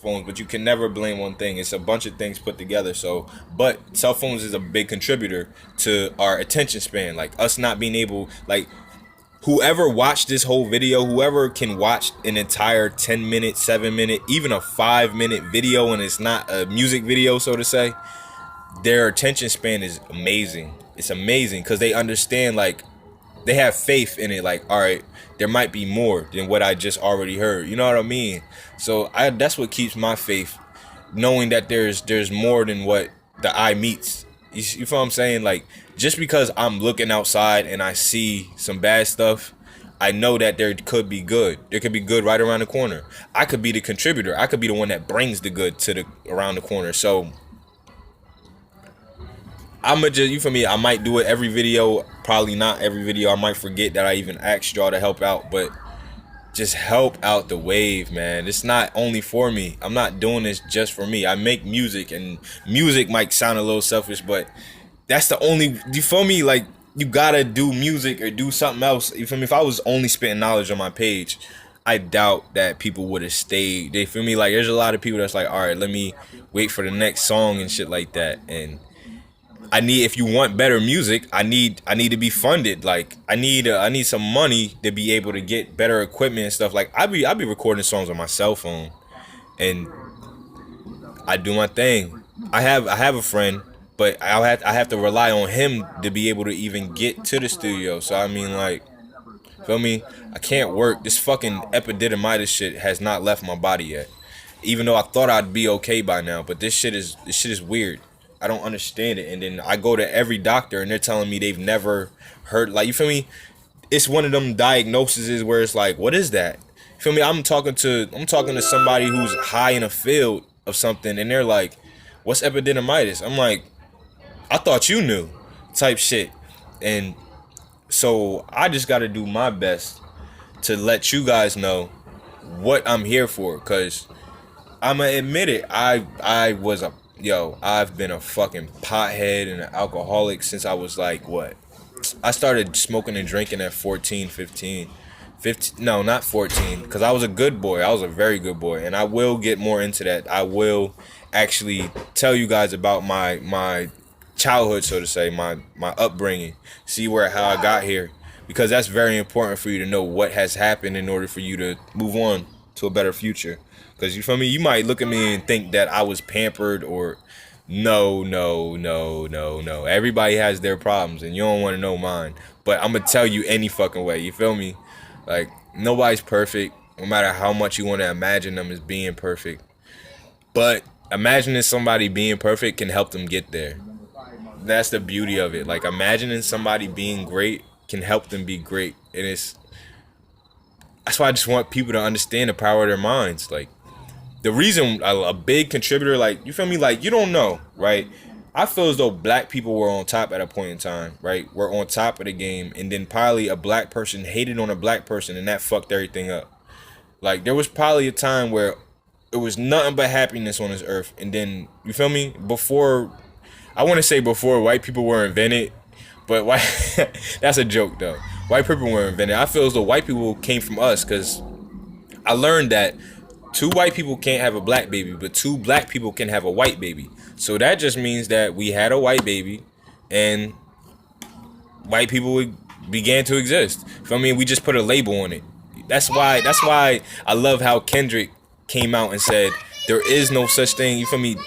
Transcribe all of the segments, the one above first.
phones, but you can never blame one thing. It's a bunch of things put together. So, but cell phones is a big contributor to our attention span. Like us not being able, like whoever watched this whole video, whoever can watch an entire 10-minute, 7-minute, even a 5-minute video, and it's not a music video, so to say, their attention span is amazing. It's amazing because they understand, like, they have faith in it. Like, all right, there might be more than what I just already heard. You know what I mean? So that's what keeps my faith, knowing that there's more than what the eye meets. You feel what I'm saying? Like, just because I'm looking outside and I see some bad stuff, I know that there could be good. There could be good right around the corner. I could be the contributor. I could be the one that brings the good to the around the corner. So I'ma just, you feel me? I might do it every video. Probably not every video. I might forget that I even asked y'all to help out, but just help out the wave, man. It's not only for me. I'm not doing this just for me. I make music, and music might sound a little selfish, but that's the only, you feel me? Like, you gotta do music or do something else. You feel me? If I was only spitting knowledge on my page, I doubt that people would have stayed. They feel me? Like, there's a lot of people that's like, all right, let me wait for the next song and shit like that. And I need, if you want better music, I need to be funded. Like, I need some money to be able to get better equipment and stuff. Like, I be recording songs on my cell phone, and I do my thing. I have a friend, but I have to rely on him to be able to even get to the studio. So I mean, like, feel me? I can't work. This fucking epididymitis shit has not left my body yet. Even though I thought I'd be okay by now, but this shit is weird. I don't understand it. And then I go to every doctor and they're telling me they've never heard, like, you feel me? It's one of them diagnoses where it's like, what is that? You feel me? I'm talking to somebody who's high in a field of something, and they're like, what's epididymitis? I'm like, I thought you knew, type shit. And so I just got to do my best to let you guys know what I'm here for, because I'm gonna admit it, I've been a fucking pothead and an alcoholic since I was like, what? I started smoking and drinking at 14, 15. No, not 14, because I was a good boy. I was a very good boy, and I will get more into that. I will actually tell you guys about my childhood, so to say, my upbringing, see how I got here, because that's very important for you to know what has happened in order for you to move on to a better future. Because, you feel me, you might look at me and think that I was pampered, or no. Everybody has their problems, and you don't want to know mine. But I'm going to tell you any fucking way, you feel me? Like, nobody's perfect, no matter how much you want to imagine them as being perfect. But imagining somebody being perfect can help them get there. That's the beauty of it. Like, imagining somebody being great can help them be great. And that's why I just want people to understand the power of their minds. Like, the reason a big contributor, like, you feel me? Like, you don't know, right? I feel as though black people were on top at a point in time, right? We're on top of the game, and then probably a black person hated on a black person, and that fucked everything up. Like, there was probably a time where it was nothing but happiness on this earth, and then, you feel me? I want to say before white people were invented, but that's a joke, though. White people were invented. I feel as though white people came from us, because I learned that 2 white people can't have a black baby, but 2 black people can have a white baby. So that just means that we had a white baby, and white people began to exist. I mean, we just put a label on it. That's why I love how Kendrick came out and said there is no such thing. You feel me?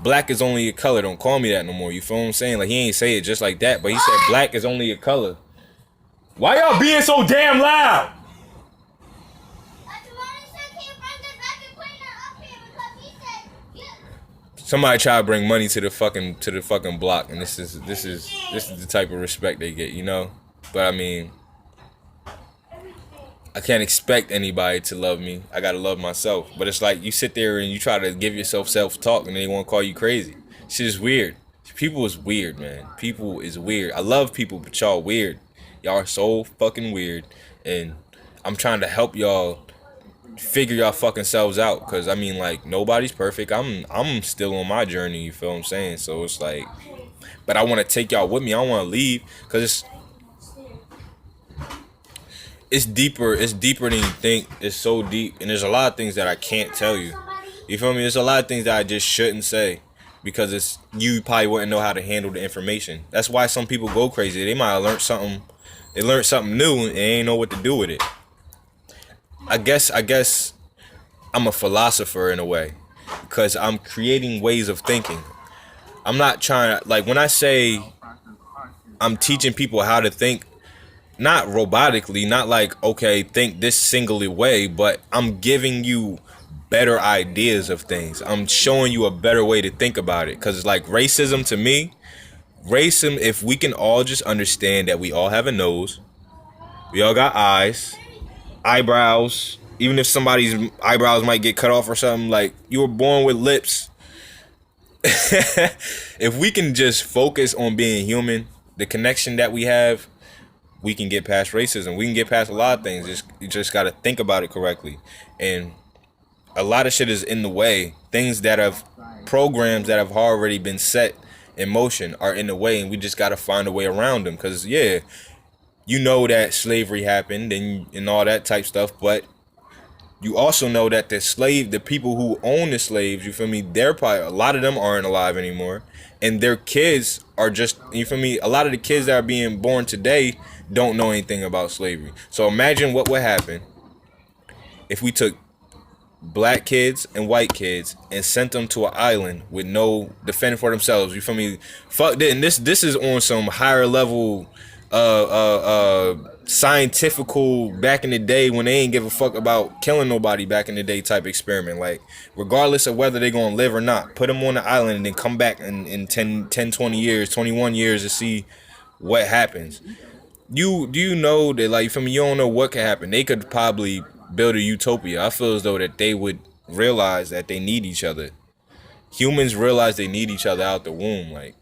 Black is only a color. Don't call me that no more. You feel what I'm saying? Like, he ain't say it just like that, but he said black is only a color. Why y'all being so damn loud? Somebody try to bring money to the fucking block, and this is the type of respect they get, you know? But I mean, I can't expect anybody to love me. I gotta love myself. But it's like, you sit there and you try to give yourself self-talk, and they want to call you crazy. Shit is weird. People is weird, man. People is weird. I love people, but y'all weird. Y'all are so fucking weird, and I'm trying to help y'all figure y'all fucking selves out, because I mean, like, nobody's perfect. I'm still on my journey, you feel what I'm saying? So it's like, but I want to take y'all with me. I don't want to leave, because it's deeper than you think. It's so deep, and there's a lot of things that I can't tell you. You feel me? There's a lot of things that I just shouldn't say because it's you probably wouldn't know how to handle the information. That's why some people go crazy. They might have learned something. They learned something new and they ain't know what to do with it. I guess I'm a philosopher in a way because I'm creating ways of thinking. I'm not trying to, like, when I say I'm teaching people how to think, not robotically, not like, okay, think this singular way, but I'm giving you better ideas of things. I'm showing you a better way to think about it. Because, like, racism to me, racism, if we can all just understand that we all have a nose, we all got eyes, eyebrows, even if somebody's eyebrows might get cut off or something, like, you were born with lips. If we can just focus on being human, the connection that we have, we can get past racism. We can get past a lot of things. You just got to think about it correctly. And a lot of shit is in the way. Things that have programs that have already been set in motion are in the way, and we just got to find a way around them. Because, yeah, you know that slavery happened and all that type stuff, but you also know that the people who own the slaves, you feel me, they're probably, a lot of them aren't alive anymore. And their kids are just, you feel me, a lot of the kids that are being born today don't know anything about slavery. So imagine what would happen if we took black kids and white kids and sent them to an island with no defending for themselves. You feel me? Fuck that. And this is on some higher level scientifical back in the day when they ain't give a fuck about killing nobody back in the day type experiment. Like, regardless of whether they gonna live or not, put them on the island and then come back in 10 20 years, 21 years to see what happens. Do you know that, like, from you don't know what could happen. They could probably build a utopia. I feel as though that they would realize that they need each other. Humans realize they need each other out the womb. Like,